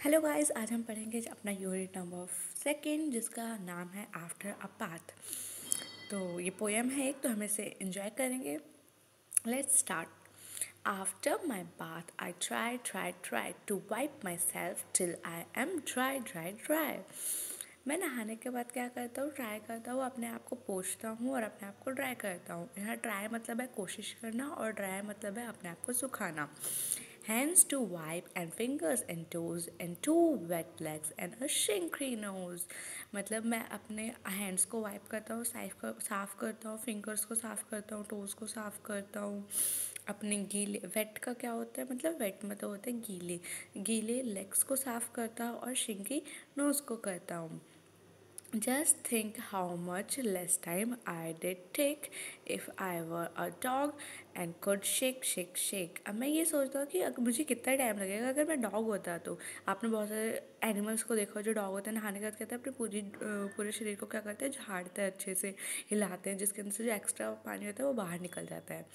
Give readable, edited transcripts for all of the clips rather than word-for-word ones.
Hello guys, आज हम पढ़ेंगे अपना यूनिट नंबर सेकंड जिसका नाम है आफ्टर अ पाथ। तो ये पोएम है एक, तो हम इसे एंजॉय करेंगे। Let's start. After my bath I try to wipe myself till I am dry. मैं नहाने के बाद क्या करता हूँ, ट्राई करता हूँ, अपने आप को पोंछता हूँ और अपने आप को ड्राई करता हूँ। यहाँ ट्राई मतलब है कोशिश करना और ड्राई मतलब है अपने आप को सुखाना। Hands to wipe and fingers and toes and two wet legs and a shrinky nose। मतलब मैं अपने हैंड्स को वाइप करता हूँ, साफ करता हूँ, फिंगर्स को साफ करता हूँ, टोज़ को साफ करता हूँ। अपने गीले वेट का क्या होता है, मतलब वेट मतलब होता है गीले गीले लेग्स को साफ करता हूँ और श्रिंकी नोज़ को करता हूँ। Just think how much less time I did take if I were a dog and could shake। अब मैं ये सोचता हूँ कि अगर मुझे कितना टाइम लगेगा अगर मैं डॉग होता। तो आपने बहुत सारे एनिमल्स को देखा जो डॉग होते हैं, नहाने के बाद कहते हैं अपने पूरे शरीर को क्या करते हैं, झाड़ते हैं, अच्छे से हिलाते हैं, जिसके अंदर से जो एक्स्ट्रा पानी होता है वो बाहर निकल जाता है।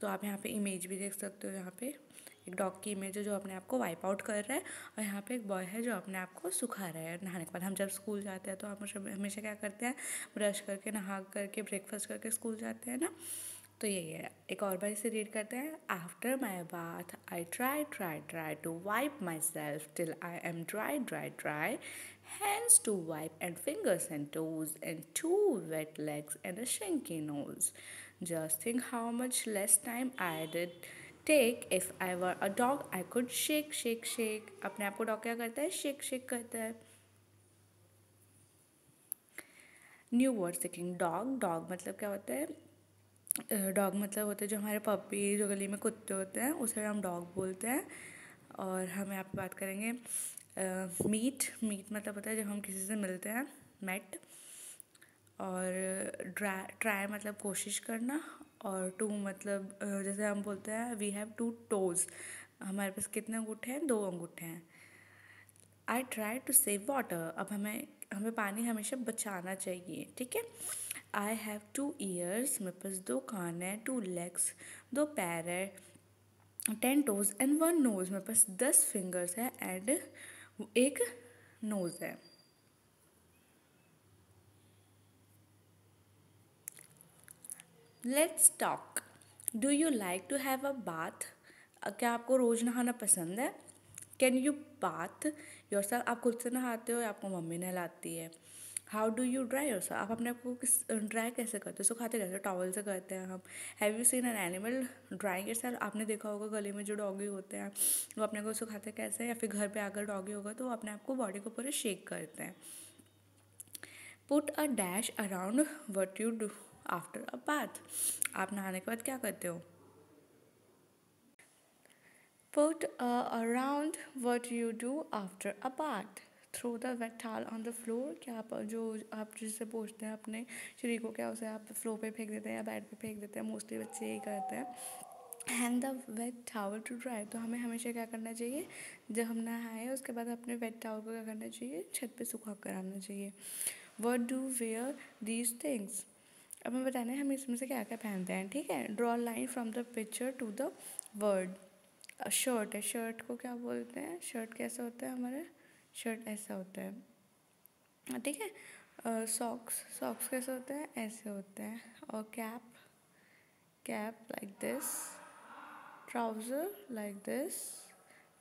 तो आप यहाँ पे इमेज भी देख सकते हो। यहाँ पे एक डॉग की इमेज है जो अपने आप को वाइप आउट कर रहा है, और यहाँ पे एक बॉय है जो अपने आप को सुखा रहा है नहाने के बाद। हम जब स्कूल जाते हैं तो हम हमेशा क्या करते हैं, ब्रश करके नहा करके ब्रेकफास्ट करके स्कूल जाते हैं ना। तो यही है। एक और बार इसे रीड करते हैं। After my bath I try to wipe myself till I am dry. Hands to wipe and fingers and toes and two wet legs and a shrinky nose. Just think how much less time I did take if I were a dog I could shake। अपने आप को dog क्या करता है, shake करता है। New word सीखिंग। Dog मतलब क्या होता है, डॉग मतलब होते हैं जो हमारे पपी, जो गली में कुत्ते होते हैं, उसे हम डॉग बोलते हैं। और हम यहाँ पे बात करेंगे मीट मतलब होता है जब हम किसी से मिलते हैं, मेट। और ट्राई मतलब कोशिश करना। और टू मतलब जैसे हम बोलते हैं वी हैव टू टोज़, हमारे पास कितने अंगूठे हैं, 2 अंगूठे हैं। I try to save water. अब हमें पानी हमेशा बचाना चाहिए, ठीक है। आई हैव 2 ईयर्स, मेरे पास 2 कान हैं, 2 लेग्स, 2 पैर है, 10 टोज एंड 1 नोज, मेरे पास 10 फिंगर्स है एंड एक नोज है। Let's talk. Do you like to have a bath. क्या आपको रोज़ नहाना पसंद है। Can you bath yourself. आप खुद से नहाते हो या आपको मम्मी नहलाती है। How do you dry your self. आप अपने आप को ड्राई कैसे करते हो, सुखाते कैसे, टॉवल से करते हैं हम। Have you seen an animal drawing your self. आपने देखा होगा गली में जो डॉगी होते हैं वो अपने को सुखाते कैसे हैं, या फिर घर पे अगर डॉगी होगा तो वो अपने आप को बॉडी को पूरे शेक करते हैं। Put a dash around what you do after a bath. आप नहाने के बाद क्या करते हो। Put around what you do after a bath. Throw the wet towel on the floor. क्या आप जिससे पोंछते हैं अपने शरीर को, क्या उसे आप फ्लोर पे फेंक देते हैं या बेड पे फेंक देते हैं, मोस्टली बच्चे यही करते हैं। Hang the wet towel to dry. तो हमें हमेशा क्या करना चाहिए, जब हम नहाए उसके बाद अपने वेट टॉवल को क्या करना चाहिए, छत पे सुखा कर आना चाहिए। What do wear these things. अब हमें बताना है हम इसमें से क्या क्या पहनते हैं, ठीक है। Draw line from the picture to the word. Shirt है, शर्ट को क्या बोलते हैं, शर्ट कैसा होता है हमारा, शर्ट ऐसा होता है, ठीक है। सॉक्स कैसे होते हैं, ऐसे होते हैं। और cap like this, trouser like this,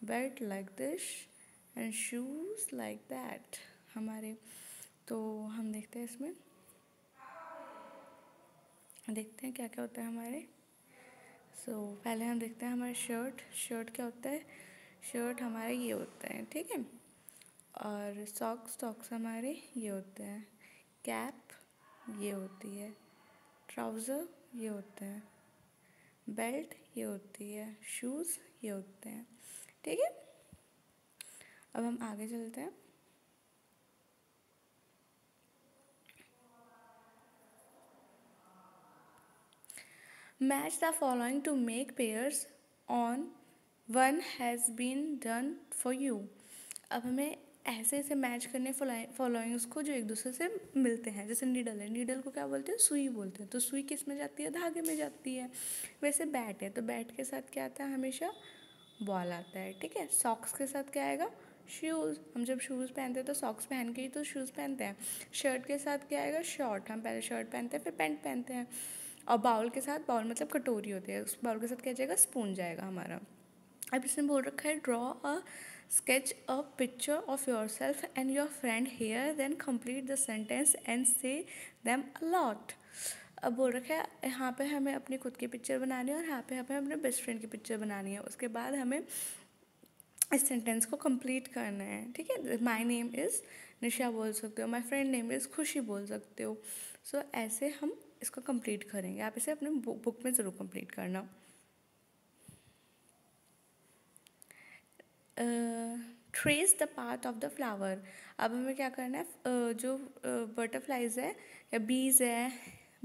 belt like this and shoes like that हमारे। तो हम देखते हैं इसमें, देखते हैं क्या क्या होता है हमारे। पहले हम देखते हैं हमारे शर्ट क्या होता है, शर्ट हमारे ये होता है, ठीक है। और सॉक्स हमारे ये होते हैं। कैप ये होती है, ट्राउज़र ये होते हैं, बेल्ट ये होती है, शूज़ ये होते हैं, ठीक है। अब हम आगे चलते हैं। Match the following to make pairs on one has been done for you. अब हमें ऐसे ऐसे मैच करने फॉलोइंग्स को जो एक दूसरे से मिलते हैं। जैसे नीडल है, नीडल को क्या बोलते हैं, सुई बोलते हैं। तो सुई किस में जाती है, धागे में जाती है। वैसे बैट है, तो बैट के साथ क्या आता है, हमेशा बॉल आता है, ठीक है। सॉक्स के साथ क्या आएगा, शूज़, हम जब शूज़ पहनते हैं तो सॉक्स पहन के ही तो शूज़ पहनते हैं। शर्ट के साथ क्या आएगा, शॉर्ट, हम पहले शर्ट पहनते हैं फिर पैंट पहनते हैं। और बाउल के साथ, बाउल मतलब कटोरी होती है, उस बाउल के साथ क्या जाएगा, स्पून जाएगा हमारा। अब इसने बोल रखा है draw a sketch a picture of yourself and your friend here then complete the sentence and say them a lot. अब बोल रखा है यहाँ पे हमें अपनी खुद की पिक्चर बनानी है और यहाँ पे हमें अपने बेस्ट फ्रेंड की पिक्चर बनानी है। उसके बाद हमें इस सेंटेंस को कंप्लीट करना है, ठीक है। माई नेम इज़ निशा बोल सकते हो, माई फ्रेंड नेम इज़ खुशी बोल सकते हो। सो ऐसे हम इसको कंप्लीट करेंगे। आप इसे अपने बुक में ज़रूर कंप्लीट करना। Trace the path of the flower. अब हमें क्या करना है, जो बटरफ्लाइज है या बीज है,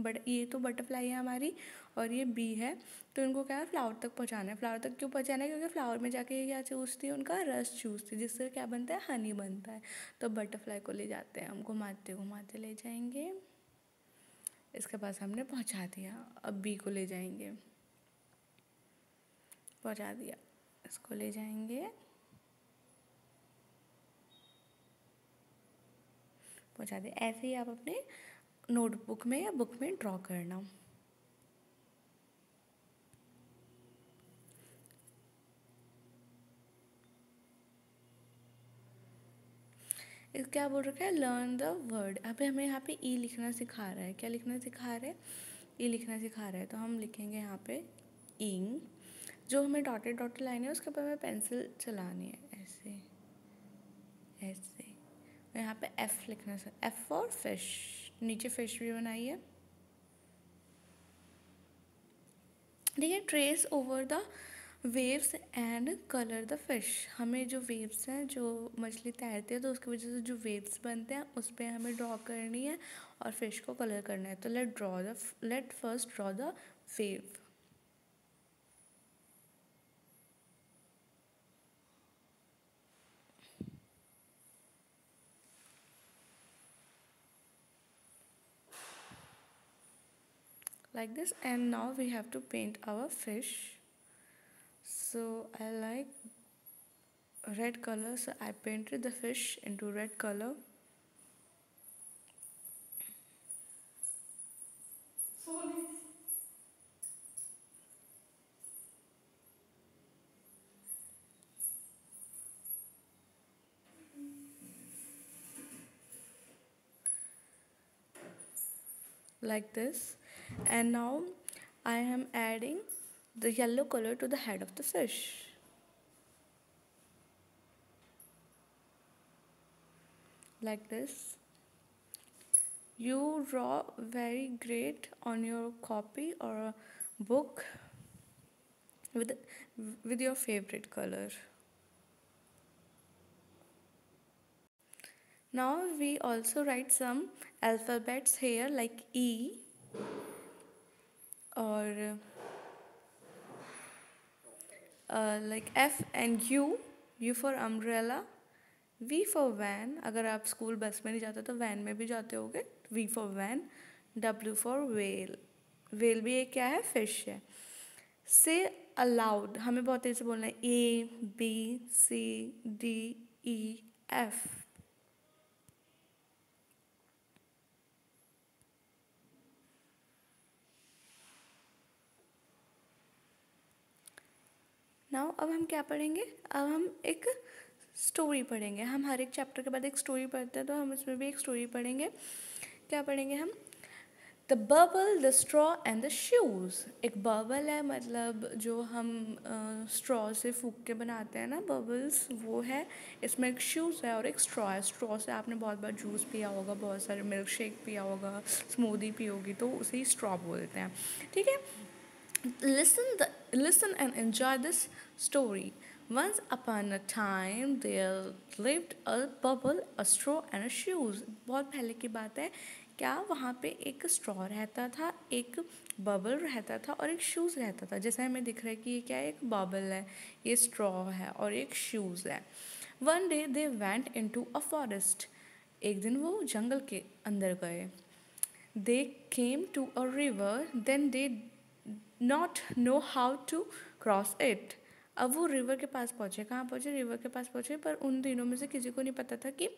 बट ये तो बटरफ्लाई है हमारी और ये बी है, तो इनको क्या है, फ्लावर तक पहुंचाना है। फ्लावर तक क्यों पहुंचाना है, क्योंकि फ्लावर में जाके ये क्या चूसती है, उनका रस चूसती है, जिससे क्या बनता है, हनी बनता है। तो बटरफ्लाई को ले जाते हैं हम, घुमाते घुमाते ले जाएंगे, इसके पास हमने पहुंचा दिया। अब बी को ले जाएंगे, पहुंचा दिया, इसको ले जाएंगे, पहुंचा दिया। ऐसे ही आप अपने नोटबुक में या बुक में ड्रॉ करना। क्या बोल रखा है, लर्न द वर्ड। अभी हमें यहाँ पे ई लिखना सिखा रहा है। क्या लिखना सिखा रहा है, ई लिखना सिखा रहा है। तो हम लिखेंगे यहाँ पे इंग, जो हमें डॉटेड डॉटेड लाइन है उसके ऊपर हमें पेंसिल चलानी है, ऐसे ऐसे। और यहाँ पे एफ लिखना है, एफ फॉर फिश, नीचे फिश भी बनाई है, ठीक है। Trace over the waves and colour the fish. हमें जो वेव्स हैं, जो मछली तैरती है तो उसकी वजह से जो वेव्स बनते हैं उस पर हमें ड्रॉ करनी है और फिश को कलर करना है। तो let first draw the wave. Like this, and now we have to paint our fish. So I like red color, so I painted the fish into red color. Like this, and now I am adding the yellow color to the head of the fish, like this. You draw very great on your copy or a book with with your favorite color. Now we also write some alphabets here like E or like F and U. U for umbrella, V for van, अगर आप school bus में नहीं जाते तो van में भी जाते होगे, V for van, W for whale, whale भी एक क्या है, फिश है। से अलाउड, हमें बहुत तेज से बोलना है, ABCDEF। नाउ अब हम क्या पढ़ेंगे, अब हम एक स्टोरी पढ़ेंगे। हम हर एक चैप्टर के बाद एक स्टोरी पढ़ते हैं, तो हम इसमें भी एक स्टोरी पढ़ेंगे। क्या पढ़ेंगे हम, the bubble, the straw and the shoes. एक बबल है, मतलब जो हम स्ट्रॉ से फूक के बनाते हैं ना बबल्स, वो है। इसमें एक शूज़ है और एक स्ट्रॉ है। स्ट्रॉ से आपने बहुत बार जूस पिया होगा, बहुत सारे मिल्क शेक पिया होगा, स्मूदी पी होगी, तो उसे ही स्ट्रॉ बोलते हैं, ठीक है। Listen and enjoy this story. Once upon a time there lived a bubble, a straw and a shoes. बहुत पहले की बात है, क्या वहाँ पे एक स्ट्रॉ रहता था, एक बबल रहता था और एक शूज़ रहता था। जैसे हमें दिख रहा है कि ये क्या है, एक बबल है, ये स्ट्रॉ है और एक शूज़ है। One day they went into a forest. एक दिन वो जंगल के अंदर गए। They came to a river, then they not know how to cross it. अब वो रिवर के पास पहुँचे, कहाँ पहुँचे, रिवर के पास पहुँचे, पर उन तीनों में से किसी को नहीं पता था कि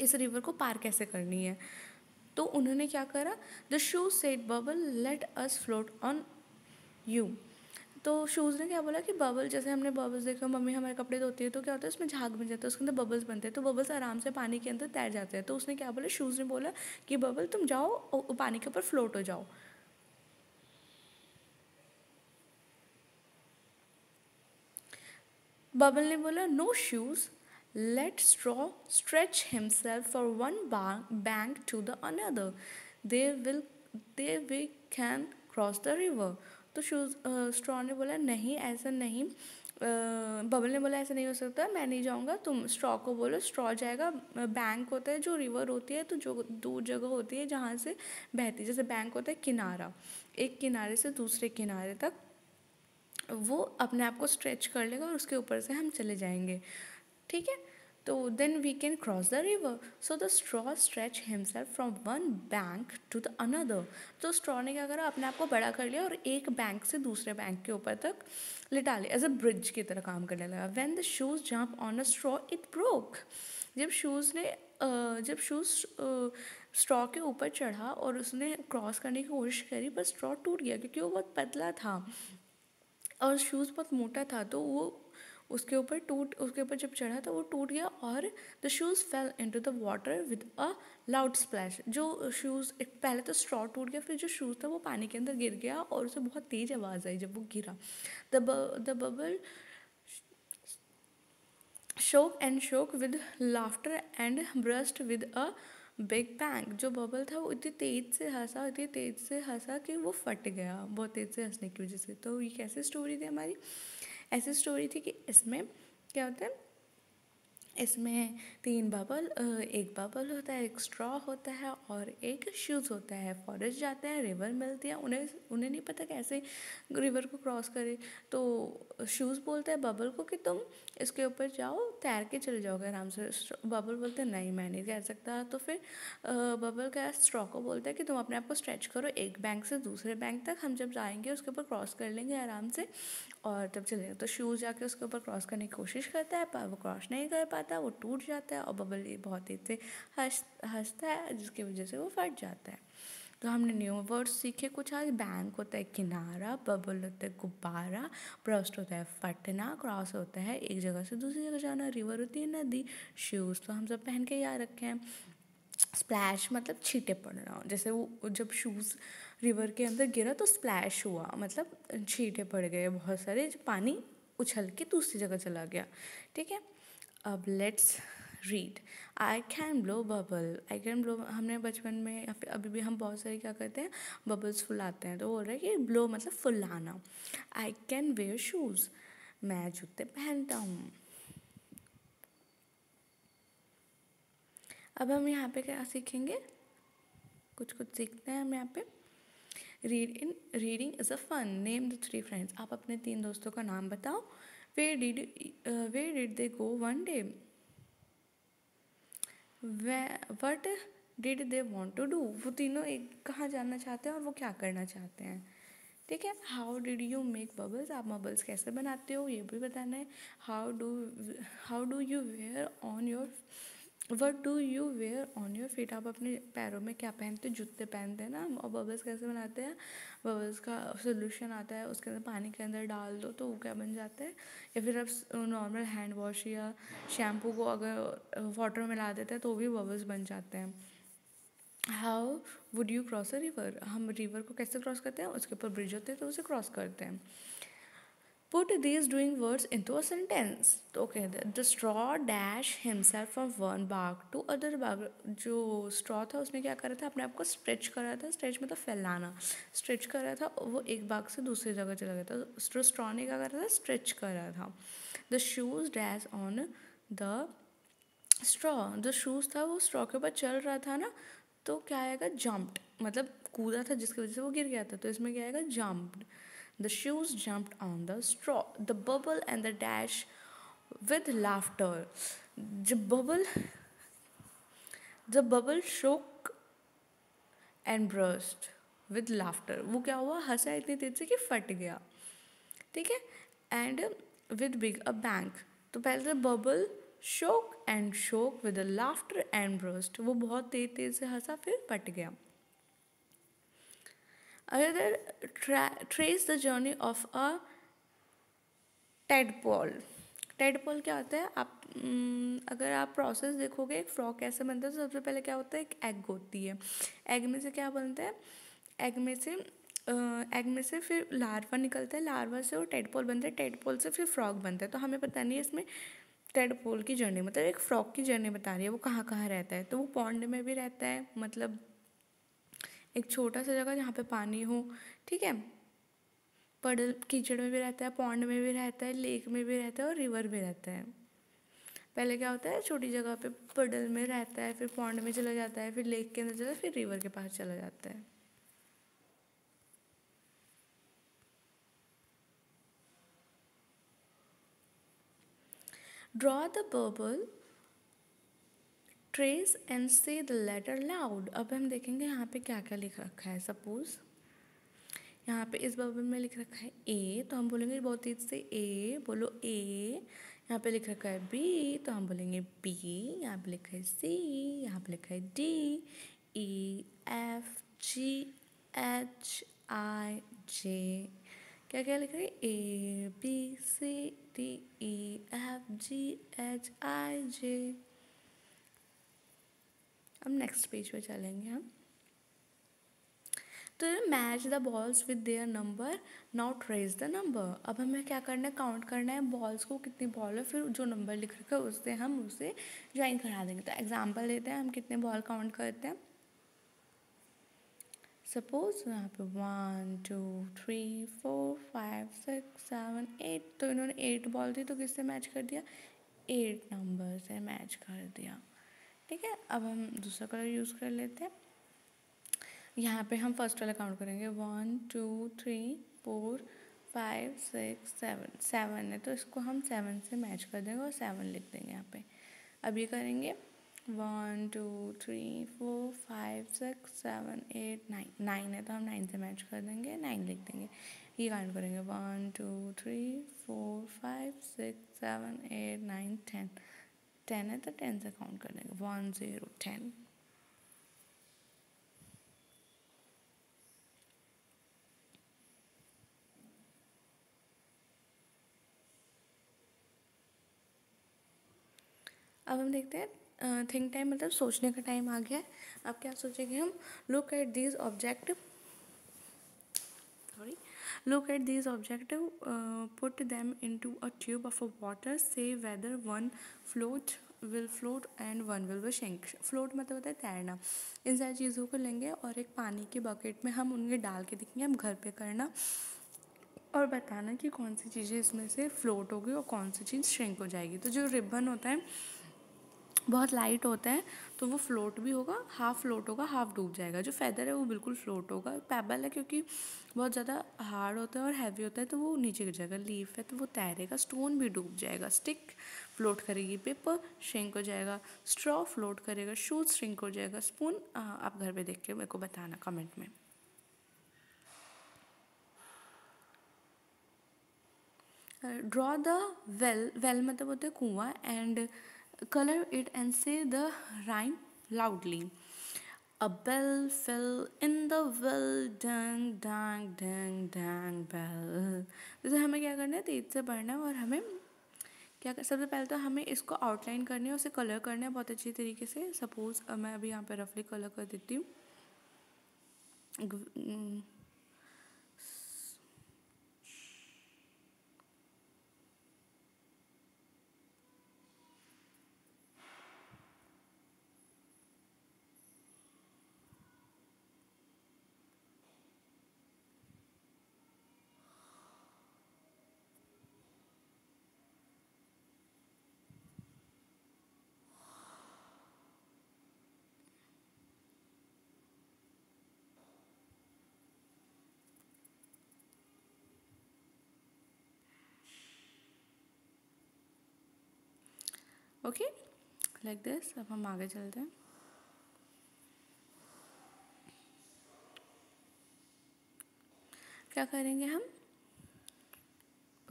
इस रिवर को पार कैसे करनी है। तो उन्होंने क्या करा, the shoes said bubble let us float on you. तो शूज़ ने क्या बोला कि बबल, जैसे हमने बबल्स देखा, मम्मी हमारे कपड़े धोती है तो क्या होता है उसमें झाग बन जाता है, उसके अंदर बबल्स बनते हैं, तो बबल्स आराम से पानी के अंदर तैर जाते हैं। तो उसने क्या बोला, शूज़ ने बोला कि बबल तुम जाओ और पानी के ऊपर फ्लोट हो जाओ। बबल ने बोला no shoes, let straw stretch himself for one bank to the another, they will they we can cross the river. तो शूज़ स्ट्रॉ ने बोला नहीं ऐसा नहीं, बबल ने बोला ऐसा नहीं हो सकता, मैं नहीं जाऊँगा, तुम स्ट्रॉ को बोलो, स्ट्रॉ जाएगा। बैंक होता है जो रिवर होती है, तो जो दूर जगह होती है जहाँ से बहती है, जैसे बैंक होता है किनारा, एक किनारे से दूसरे किनारे तक वो अपने आप को स्ट्रेच कर लेगा और उसके ऊपर से हम चले जाएंगे, ठीक है। तो then we can cross the river, so the straw stretch himself from one bank to the another. तो स्ट्रॉ ने क्या करा, अपने आप को बड़ा कर लिया और एक बैंक से दूसरे बैंक के ऊपर तक लिटा लिया, एज अ ब्रिज की तरह काम करने लगा। When the shoes jump on a straw it broke. जब शूज़ ने जब शूज़ स्ट्रॉ के ऊपर चढ़ा और उसने क्रॉस करने की कोशिश करी, पर स्ट्रॉ टूट गया क्योंकि वो बहुत पतला था और शूज़ बहुत मोटा था, तो वो उसके ऊपर जब चढ़ा तो वो टूट गया और the shoes fail into the water with a loud splash. जो शूज़, पहले तो स्ट्रॉ टूट गया, फिर जो शूज़ था वो पानी के अंदर गिर गया और उसे बहुत तेज़ आवाज़ आई जब वो गिरा। द बबल शोक with laughter and burst with a big bang. जो बबल था वो इतनी तेज से हंसा कि वो फट गया बहुत तेज से हंसने की वजह से। तो ये कैसी स्टोरी थी हमारी, ऐसी स्टोरी थी कि इसमें क्या होता है, इसमें तीन बबल, एक बबल होता है, एक स्ट्रॉ होता है और एक शूज़ होता है। फॉरेस्ट जाते हैं, रिवर मिलती है, उन्हें उन्हें नहीं पता कैसे रिवर को क्रॉस करे। तो शूज़ बोलता है बबल को कि तुम इसके ऊपर जाओ, तैर के चले जाओगे आराम से। बबल बोलते हैं नहीं मैं नहीं तैर सकता। तो फिर बबल क्या स्ट्रॉ को बोलता है कि तुम अपने आप को स्ट्रेच करो एक बैंक से दूसरे बैंक तक, हम जब जाएंगे उसके ऊपर क्रॉस कर लेंगे आराम से और तब चलेगा। तो शूज़ जाके उसके ऊपर क्रॉस करने की कोशिश करता है पर वो क्रॉस नहीं कर पाता, वो टूट जाता है और बबल ये बहुत तेज से हंसता है जिसकी वजह से वो फट जाता है। तो हमने न्यू वर्ड्स सीखे कुछ आज। बैंक होता है किनारा, बबल होता है गुब्बारा, ब्रस्ट होता है फटना, क्रॉस होता है एक जगह से दूसरी जगह जाना, रिवर होती है नदी, शूज़ तो हम सब पहन के याद रखे हैं, स्प्लैश मतलब छींटे पड़ना, जैसे वो जब शूज़ रिवर के अंदर गिरा तो स्प्लैश हुआ, मतलब छींटे पड़ गए बहुत सारे, पानी उछल के दूसरी जगह चला गया, ठीक है। अब let's read. I can blow bubble, I can blow, हमने बचपन में या फिर अभी भी हम बहुत सारे क्या करते हैं, बबल्स फुलाते हैं, तो बोल रहे हैं कि ब्लो मतलब फुलाना। आई कैन वेयर शूज़, मैं जूते पहनता हूँ। अब हम यहाँ पे क्या सीखेंगे, कुछ कुछ सीखते हैं हम यहाँ पे। Reading is a fun, name the three friends, आप अपने तीन दोस्तों का नाम बताओ। Where did they go one day, what did they want to do, वो तीनों एक कहाँ जाना चाहते हैं और वो क्या करना चाहते हैं, ठीक है। How did you make bubbles, आप बबल्स कैसे बनाते हो ये भी बताना है। How do you wear on your, what do you wear on your feet, आप अपने पैरों में क्या पहनते हो, जूते पहनते हैं ना। और बबल्स कैसे बनाते हैं, बबल्स का सोल्यूशन आता है, उसके अंदर पानी के अंदर डाल दो तो वो क्या बन जाता है, या फिर आप नॉर्मल हैंड वॉश या शैम्पू को अगर वाटर में मिला देते हैं तो भी बबल्स बन जाते हैं। How would you cross a river, हम रिवर को कैसे क्रॉस करते हैं, उसके ऊपर ब्रिज होते हैं तो उसे क्रॉस करते हैं। Put these doing words into a sentence, तो okay, the straw dash himself from one bag to other bag, जो स्ट्रॉ था उसने क्या करा था, अपने आप को स्ट्रेच करा था, स्ट्रेच मतलब फैलाना, स्ट्रेच करा था, वो एक बाग से दूसरी जगह चला गया था। स्ट्रॉ ने क्या करा था, स्ट्रेच करा था। The shoes dash on the straw, जो शूज़ था वो स्ट्रॉ के ऊपर चल रहा था ना, तो क्या आएगा, जम्प्ड, मतलब कूदा था जिसकी वजह से वो गिर गया था, तो इसमें क्या आएगा, jumped. The shoes jumped on the straw, the bubble and the dash with laughter, जब बबल शोक एंड ब्रस्ट विद लाफ्टर, वो क्या हुआ, हंसा इतनी तेज से कि फट गया, ठीक है। And with big a bang. तो पहले तो bubble shook and shook with a laughter and burst. वो बहुत तेज तेज से हंसा फिर फट गया. Another trace the journey of a टेडपॉल. टेडपॉल क्या होता है, आप अगर आप प्रोसेस देखोगे एक फ्रॉग कैसे बनता है, तो सबसे पहले क्या होता है, एक एग होती है. एग में से क्या बनता है, एग में से फिर लार्वा निकलता है, लार्वा से वो टेडपॉल बनता है, टेडपॉल से फिर फ्रॉग बनता है. तो हमें पता नहीं है इसमें टेडपॉल की जर्नी, मतलब एक फ्रॉग की जर्नी बता रही है, वो कहाँ कहाँ रहता है. तो वो पॉन्ड में भी रहता है, मतलब एक छोटा सा जगह जहाँ पे पानी हो, ठीक है. पडल कीचड़ में भी रहता है, पॉन्ड में भी रहता है, लेक में भी रहता है और रिवर भी रहता है. पहले क्या होता है, छोटी जगह पे पडल में रहता है, फिर पॉन्ड में चला जाता है, फिर लेक के अंदर चला, फिर रिवर के पास चला जाता है. Draw the bubble, trace and से द लेटर लाउड. अब हम देखेंगे यहाँ पे क्या क्या लिख रखा है. सपोज यहाँ पे इस बबल में लिख रखा है ए, तो हम बोलेंगे बहुत तेज से ए, बोलो ए. यहाँ पे लिख रखा है बी, तो हम बोलेंगे बी. यहाँ पे लिखा है सी, यहाँ पे लिखा है D, E F G H I J. क्या क्या लिखा है, A B C D E F G H I J. अब नेक्स्ट पेज पे चलेंगे हम. तो match the balls with their number, not raise the number. अब हमें क्या करना है, काउंट करना है बॉल्स को, कितनी बॉल है, फिर जो नंबर लिख रखा है उससे हम उसे ज्वाइन करा देंगे. तो एग्जांपल लेते हैं, हम कितने बॉल काउंट करते हैं. सपोज यहाँ पे 1 2 3 4 5 6 7 8. तो इन्होंने 8 बॉल थी, तो किससे मैच कर दिया, 8 नंबर से मैच कर दिया. ठीक है. अब हम दूसरा कलर यूज़ कर लेते हैं. यहाँ पे हम फर्स्ट वाला काउंट करेंगे, 1 2 3 4 5 6 7. 7 है तो इसको हम 7 से मैच कर देंगे और 7 लिख देंगे यहाँ पे. अब ये करेंगे 1 2 3 4 5 6 7 8 9. 9 है तो हम 9 से मैच कर देंगे, 9 लिख देंगे. ये काउंट करेंगे 1 2 3 4 5 6 7 8 9 10. 10 है तो 10 से काउंट कर देंगे, 1 0 10. अब हम देखते हैं थिंक टाइम, मतलब सोचने का टाइम आ गया है. अब क्या सोचेंगे हम, look at these objective, look at these objective, put them into a tube of a water, say whether one will float and one will sink. float मतलब होता है तैरना. इन सारी चीज़ों को लेंगे और एक पानी के बकेट में हम उनके डाल के देखेंगे. हम घर पे करना और बताना कि कौन सी चीज़ें इसमें से फ्लोट होगी और कौन सी चीज़ श्रिंक हो जाएगी. तो जो रिबन होता है बहुत लाइट होता है, तो वो फ्लोट भी होगा, हाफ फ्लोट होगा, हाफ डूब जाएगा. जो फेदर है वो बिल्कुल फ्लोट होगा. पेबल है क्योंकि बहुत ज़्यादा हार्ड होता है और हैवी होता है, तो वो नीचे गिर जाएगा. लीफ है तो वो तैरेगा. स्टोन भी डूब जाएगा. स्टिक फ्लोट करेगी. पेपर श्रिंक हो जाएगा. स्ट्रॉ फ्लोट करेगा. शूज श्रिंक हो जाएगा. स्पून आप घर पे देख के मेरे को बताना कमेंट में. ड्रॉ द वेल, वेल मतलब होता है कुआं, and color it and say the rhyme loudly. A bell fell in the well, dang dang dang dang bell. जैसे हमें क्या करना है, तेज से पढ़ना है और हमें क्या कर, सबसे पहले तो हमें इसको आउटलाइन करनी है, उसे कलर करना है बहुत अच्छी तरीके से. सपोज मैं अभी यहाँ पे रफली कलर कर देती हूँ. Okay like this. अब हम आगे चलते हैं. क्या करेंगे हम,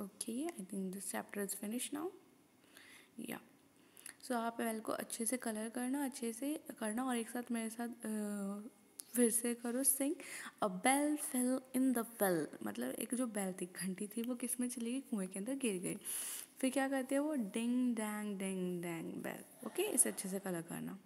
okay, I think this chapter is finish now. या सो आप बेल को अच्छे से कलर करना, अच्छे से करना, और एक साथ मेरे साथ फिर से करो sing. A bell fell in the well, मतलब एक जो बेल थी, घंटी थी, वो किस में चली गई? कुएं के अंदर गिर गई। फिर क्या करते हैं वो? डिंग डैंग बेल। ओके, इसे अच्छे से कलर करना।